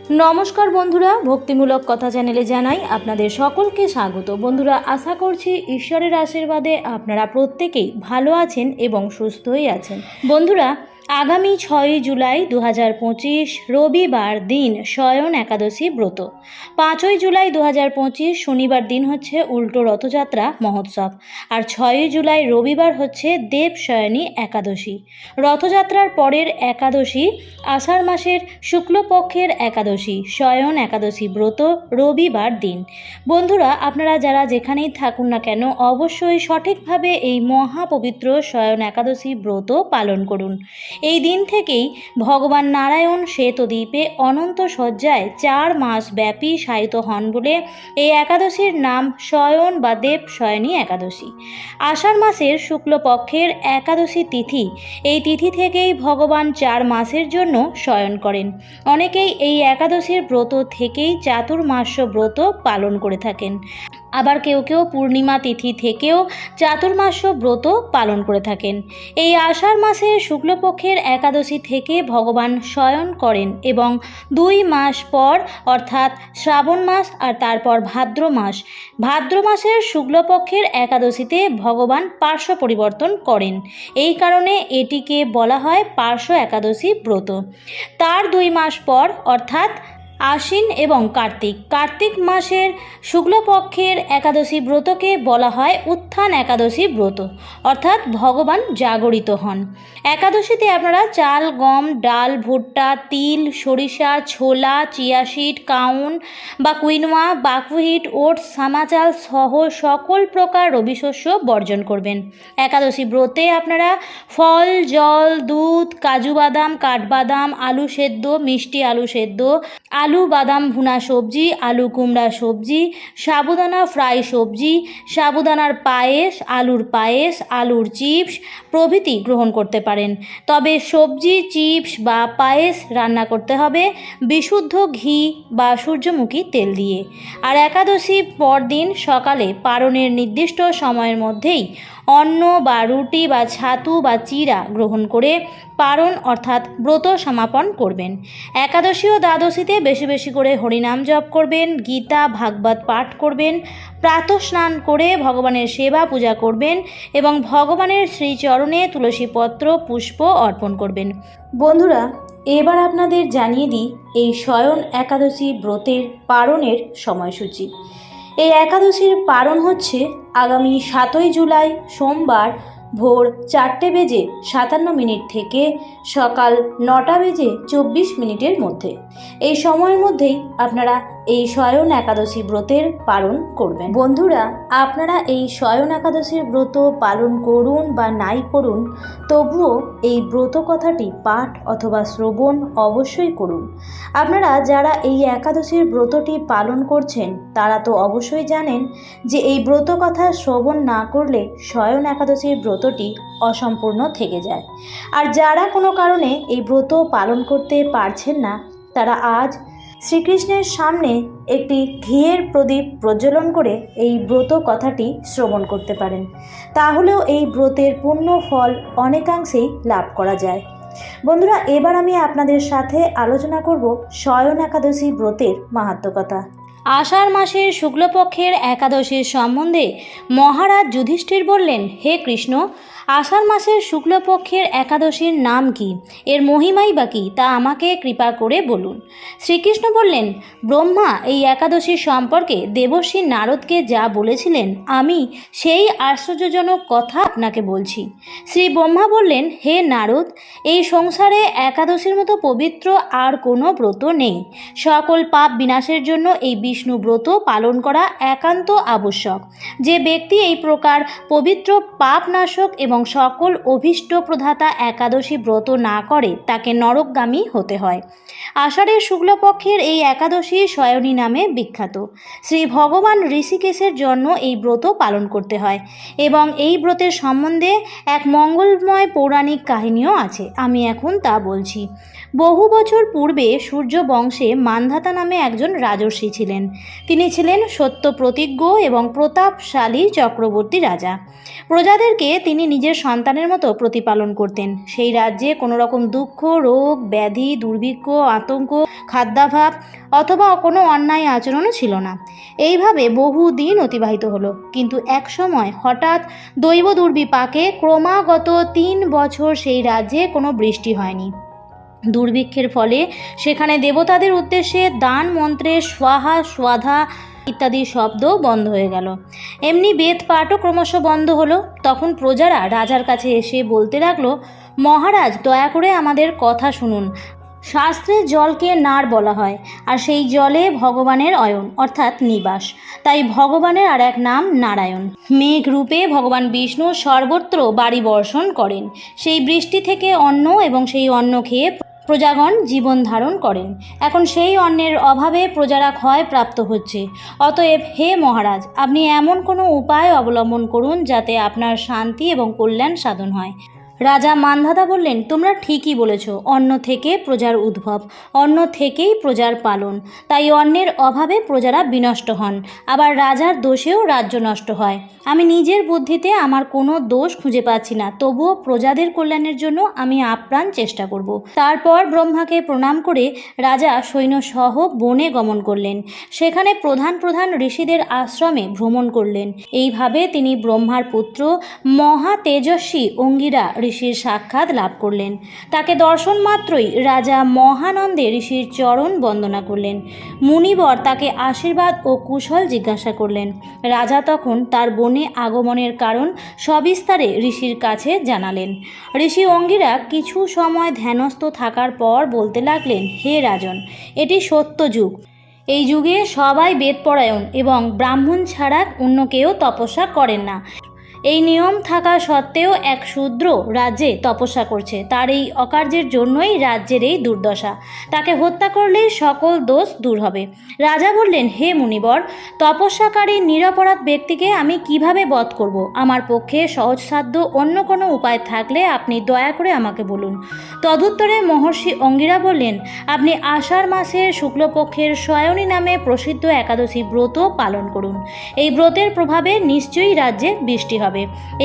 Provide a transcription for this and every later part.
নমস্কার বন্ধুরা, ভক্তিমূলক কথা চ্যানেলে জানাই আপনাদের সকলকে স্বাগত। বন্ধুরা, আশা করছি ঈশ্বরের আশীর্বাদে আপনারা প্রত্যেকেই ভালো আছেন এবং সুস্থই আছেন। বন্ধুরা, আগামী 6 জুলাই 2025 রবিবার দিন শয়ন একাদশী ব্রত। 5 জুলাই 2025 শনিবার দিন হচ্ছে উল্টো রথযাত্রা মহোৎসব, আর 6 জুলাই রবিবার হচ্ছে দেবশয়নী একাদশী। রথযাত্রার পরের একাদশী আষাঢ় মাসের শুক্লপক্ষের একাদশী, শয়ন একাদশী ব্রত রবিবার দিন। বন্ধুরা, আপনারা যারা যেখানেই থাকুন না কেন অবশ্যই সঠিকভাবে এই মহাপবিত্র শয়ন একাদশী ব্রত পালন করুন। এই দিন থেকেই ভগবান নারায়ণ শ্বেতদ্বীপে অনন্ত শয্যায় 4 মাস ব্যাপী শায়িত হন বলে এই একাদশীর নাম শয়ন বা দেবশয়নী একাদশী। আষাঢ় মাসের শুক্লপক্ষের একাদশী তিথি, এই তিথি থেকেই ভগবান 4 মাসের জন্য শয়ন করেন। অনেকেই এই একাদশীর ব্রত থেকেই চাতুর্মাস্য ব্রত পালন করে থাকেন, আবার কেউ কেউ পূর্ণিমা তিথি থেকেও চাতুর্মাস্য ব্রত পালন করে থাকেন। এই আষাঢ় মাসের শুক্লপক্ষের একাদশী থেকে ভগবান শয়ন করেন এবং 2 মাস পর অর্থাৎ শ্রাবণ মাস আর তারপর ভাদ্র মাসের শুক্লপক্ষের একাদশীতে ভগবান পার্শ্ব পরিবর্তন করেন। এই কারণে এটিকে বলা হয় পার্শ্ব একাদশী ব্রত। তার 2 মাস পর অর্থাৎ আশ্বিন এবং কার্তিক মাসের শুক্লপক্ষের একাদশী ব্রতকে বলা হয় উত্থান একাদশী ব্রত, অর্থাৎ ভগবান জাগরিত হন। একাদশীতে আপনারা চাল, গম, ডাল, ভুট্টা, তিল, সরিষা, ছোলা, চিয়া সিড, কাউন বা কুইনোয়া, বাকহুইট, ওটস, সামাচাল সহ সকল প্রকার রবি শস্য বর্জন করবেন। একাদশী ব্রতে আপনারা ফল, জল, দুধ, কাজু বাদাম, কাঠবাদাম, আলু সেদ্ধ, মিষ্টি আলু সেদ্ধ, আলু বাদাম ভুনা সবজি, আলু কুমড়া সবজি, সাবুদানা ফ্রাই সবজি, সাবুদানার পায়েস, আলুর চিপস প্রভৃতি গ্রহণ করতে পারেন। তবে সবজি, চিপস বা পায়েস রান্না করতে হবে বিশুদ্ধ ঘি বা সূর্যমুখী তেল দিয়ে। আর একাদশী পরদিন সকালে পারণের নির্দিষ্ট সময়ের মধ্যেই অন্ন বা রুটি বা ছাতু বা চিড়া গ্রহণ করে পারণ অর্থাৎ ব্রত সমাপন করবেন। একাদশী ও দ্বাদশীতে বেশি বেশি করে হরিনাম জপ করবেন, গীতা ভাগবত পাঠ করবেন, প্রাতঃ স্নান করে ভগবানের সেবা পূজা করবেন এবং ভগবানের শ্রীচরণে তুলসীপত্র পুষ্প অর্পণ করবেন। বন্ধুরা, এবার আপনাদের জানিয়ে দিই এই শয়ন একাদশী ব্রতের পারণের সময়সূচি। এই একাদশীর পারণ হচ্ছে আগামী 7 জুলাই সোমবার ভোর 4:57 থেকে সকাল 9:24 মধ্যে। এই সময়ের মধ্যেই আপনারা এই শয়ন একাদশী ব্রতের পালন করবেন। বন্ধুরা, আপনারা এই শয়ন একাদশীর ব্রত পালন করুন বা নাই করুন, তবুও এই ব্রত কথাটি পাঠ অথবা শ্রবণ অবশ্যই করুন। আপনারা যারা এই একাদশীর ব্রতটি পালন করছেন তারা তো অবশ্যই জানেন যে এই ব্রত কথা শ্রবণ না করলে শয়ন একাদশীর ব্রতটি অসম্পূর্ণ থেকে যায়। আর যারা কোনো কারণে এই ব্রত পালন করতে পারছেন না, তারা আজ শ্রীকৃষ্ণের সামনে একটি ঘিয়ের প্রদীপ প্রজ্বলন করে এই ব্রত কথাটি শ্রবণ করতে পারেন। তাহলেও এই ব্রতের পূর্ণ ফল অনেকাংশেই লাভ করা যায়। বন্ধুরা, এবার আমি আপনাদের সাথে আলোচনা করব শয়ন একাদশী ব্রতের মাহাত্ম্য কথা। আষাঢ় মাসের শুক্লপক্ষের একাদশীর সম্বন্ধে মহারাজ যুধিষ্ঠির বললেন, হে কৃষ্ণ, আষাঢ় মাসের শুক্লপক্ষের একাদশীর নাম কি, এর মহিমাই বা কী, তা আমাকে কৃপা করে বলুন। শ্রীকৃষ্ণ বললেন, ব্রহ্মা এই একাদশীর সম্পর্কে দেবর্ষি নারদকে যা বলেছিলেন আমি সেই আশ্চর্যজনক কথা আপনাকে বলছি। শ্রী ব্রহ্মা বললেন, হে নারদ, এই সংসারে একাদশীর মতো পবিত্র আর কোনো ব্রত নেই। সকল পাপ বিনাশের জন্য এই বিষ্ণু ব্রত পালন করা একান্ত আবশ্যক। যে ব্যক্তি এই প্রকার পবিত্র পাপনাশক এবং সকল অভীষ্ট প্রদাতা একাদশী ব্রত না করে তাকে নরকগামী হতে হয়। আষাঢ়ের শুক্লপক্ষের এই একাদশী শয়নী নামে বিখ্যাত। শ্রী ভগবান ঋষিকেশের জন্য এই ব্রত পালন করতে হয় এবং এই ব্রতের সম্বন্ধে এক মঙ্গলময় পৌরাণিক কাহিনীও আছে। আমি এখন তা বলছি। বহু বছর পূর্বে সূর্য বংশে মান্ধাতা নামে একজন রাজর্ষি ছিলেন। তিনি ছিলেন সত্য প্রতিজ্ঞ এবং প্রতাপশালী চক্রবর্তী রাজা। প্রজাদেরকে তিনি নিজের সন্তানের মতো প্রতিপালন করতেন। সেই রাজ্যে কোনো রকম দুঃখ, রোগ, ব্যাধি, দুর্ভিক্ষ, আতঙ্ক, খাদ্যাভাব অথবা কোনো অন্যায় আচরণও ছিল না। এইভাবে বহু দিন অতিবাহিত হলো। কিন্তু এক সময় হঠাৎ দৈব দুর্বিপাকে ক্রমাগত 3 বছর সেই রাজ্যে কোনো বৃষ্টি হয়নি। দুর্ভিক্ষের ফলে সেখানে দেবতাদের উদ্দেশ্যে দান মন্ত্রে স্বাহা স্বাধা ইত্যাদি শব্দ বন্ধ হয়ে গেল। এমনি বেদ পাঠও ক্রমশ বন্ধ হলো। তখন প্রজারা রাজার কাছে এসে বলতে লাগলো, মহারাজ, দয়া করে আমাদের কথা শুনুন। শাস্ত্রে জলকে নার বলা হয়, আর সেই জলে ভগবানের অয়ন অর্থাৎ নিবাস। তাই ভগবানের আর এক নাম নারায়ণ। মেঘ রূপে ভগবান বিষ্ণু সর্বত্র বাড়ি বর্ষণ করেন। সেই বৃষ্টি থেকে অন্ন এবং সেই অন্ন খেয়ে প্রজাগণ জীবন ধারণ করেন। এখন সেই অন্নের অভাবে প্রজারা ক্ষয় প্রাপ্ত হচ্ছে। অতএব হে মহারাজ, আপনি এমন কোনো উপায় অবলম্বন করুন যাতে আপনার শান্তি এবং কল্যাণ সাধন হয়। রাজা মান্ধাতা বললেন, তোমরা ঠিকই বলেছ, অন্ন থেকে প্রজার উদ্ভব, অন্ন থেকেই প্রজার পালন। তাই অন্নের অভাবে প্রজারা বিনষ্ট হন, আবার রাজার দোষেও রাজ্য নষ্ট হয়। আমি নিজের বুদ্ধিতে আমার কোনো দোষ খুঁজে পাচ্ছি না, তবুও প্রজাদের কল্যাণের জন্য আমি আপ্রাণ চেষ্টা করব। তারপর ব্রহ্মাকে প্রণাম করে রাজা সৈন্যসহ বনে গমন করলেন। সেখানে প্রধান প্রধান ঋষিদের আশ্রমে ভ্রমণ করলেন। এইভাবে তিনি ব্রহ্মার পুত্র মহা তেজস্বী অঙ্গিরা ঋষির সাক্ষাৎ লাভ করলেন। তাকে দর্শন মাত্রই রাজা মহানন্দে ঋষির চরণ বন্দনা করলেন। মুনিবর তাকে আশীর্বাদ ও কুশল জিজ্ঞাসা করলেন। রাজা তখন তার বনে আগমনের কারণ সবিস্তারে ঋষির কাছে জানালেন। ঋষি অঙ্গিরা কিছু সময় ধ্যানস্থ থাকার পর বলতে লাগলেন, হে রাজন, এটি সত্য যুগ। এই যুগে সবাই বেদপরায়ণ এবং ব্রাহ্মণ ছাড়া অন্য কেউ তপস্যা করেন না। এই নিয়ম থাকা সত্ত্বেও এক শূদ্র রাজ্যে তপস্যা করছে। তার এই অকার্যের জন্যই রাজ্যের এই দুর্দশা। তাকে হত্যা করলেই সকল দোষ দূর হবে। রাজা বললেন, হে মুনিবর, তপস্যাকারী নিরপরাধ ব্যক্তিকে আমি কিভাবে বধ করব? আমার পক্ষে সহজসাধ্য অন্য কোনো উপায় থাকলে আপনি দয়া করে আমাকে বলুন। তদুত্তরে মহর্ষি অঙ্গিরা বললেন, আপনি আষাঢ় মাসের শুক্লপক্ষের শয়নী নামে প্রসিদ্ধ একাদশী ব্রত পালন করুন। এই ব্রতের প্রভাবে নিশ্চয়ই রাজ্যে বৃষ্টি হবে।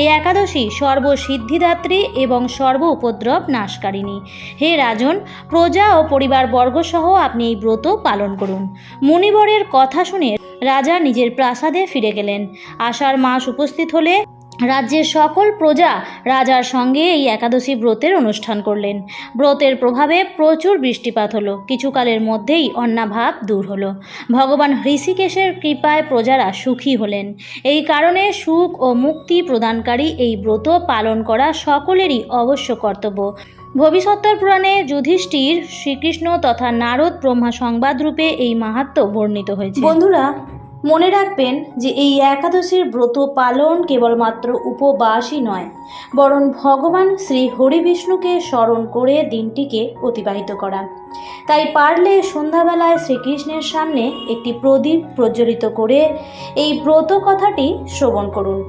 এই একাদশী সর্বসিদ্ধিদাত্রী এবং সর্ব উপদ্রব নাশকারিণী। হে রাজন, প্রজা ও পরিবারবর্গ সহ আপনি এই ব্রত পালন করুন। মুনিবরের কথা শুনে রাজা নিজের প্রাসাদে ফিরে গেলেন। আষাঢ় মাস উপস্থিত হলে রাজ্যের সকল প্রজা রাজার সঙ্গে এই একাদশী ব্রতের অনুষ্ঠান করলেন। ব্রতের প্রভাবে প্রচুর বৃষ্টিপাত হলো। কিছুকালের মধ্যেই অন্নাভাব দূর হলো। ভগবান হৃষিকেশের কৃপায় প্রজারা সুখী হলেন। এই কারণে সুখ ও মুক্তি প্রদানকারী এই ব্রত পালন করা সকলেরই অবশ্য কর্তব্য। ভবিষ্যত্তর পুরাণে যুধিষ্ঠির, শ্রীকৃষ্ণ তথা নারদ ব্রহ্মা সংবাদ রূপে এই মাহাত্ম্য বর্ণিত হয়েছে। বন্ধুরা, মনে রাখবেন যে এই একাদশীর ব্রত পালন কেবলমাত্র উপবাসই নয়, বরং ভগবান শ্রী হরিবিষ্ণুকে স্মরণ করে দিনটিকে অতিবাহিত করা। তাই পারলে সন্ধ্যাবেলায় শ্রীকৃষ্ণের সামনে একটি প্রদীপ প্রজ্বলিত করে এই ব্রত কথাটি শ্রবণ করুন।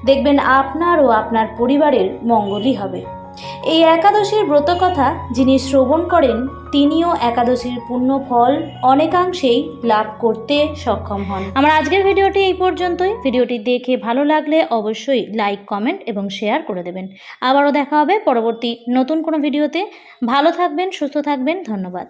দেখবেন আপনার ও আপনার পরিবারের মঙ্গলই হবে। এই একাদশীর ব্রতকথা যিনি শ্রবণ করেন তিনিও একাদশীর পুণ্য ফল অনেকাংশেই লাভ করতে সক্ষম হন। আমার আজকের ভিডিওটি এই পর্যন্তই। ভিডিওটি দেখে ভালো লাগলে অবশ্যই লাইক, কমেন্ট এবং শেয়ার করে দেবেন। আবারও দেখা হবে পরবর্তী নতুন কোনো ভিডিওতে। ভালো থাকবেন, সুস্থ থাকবেন। ধন্যবাদ।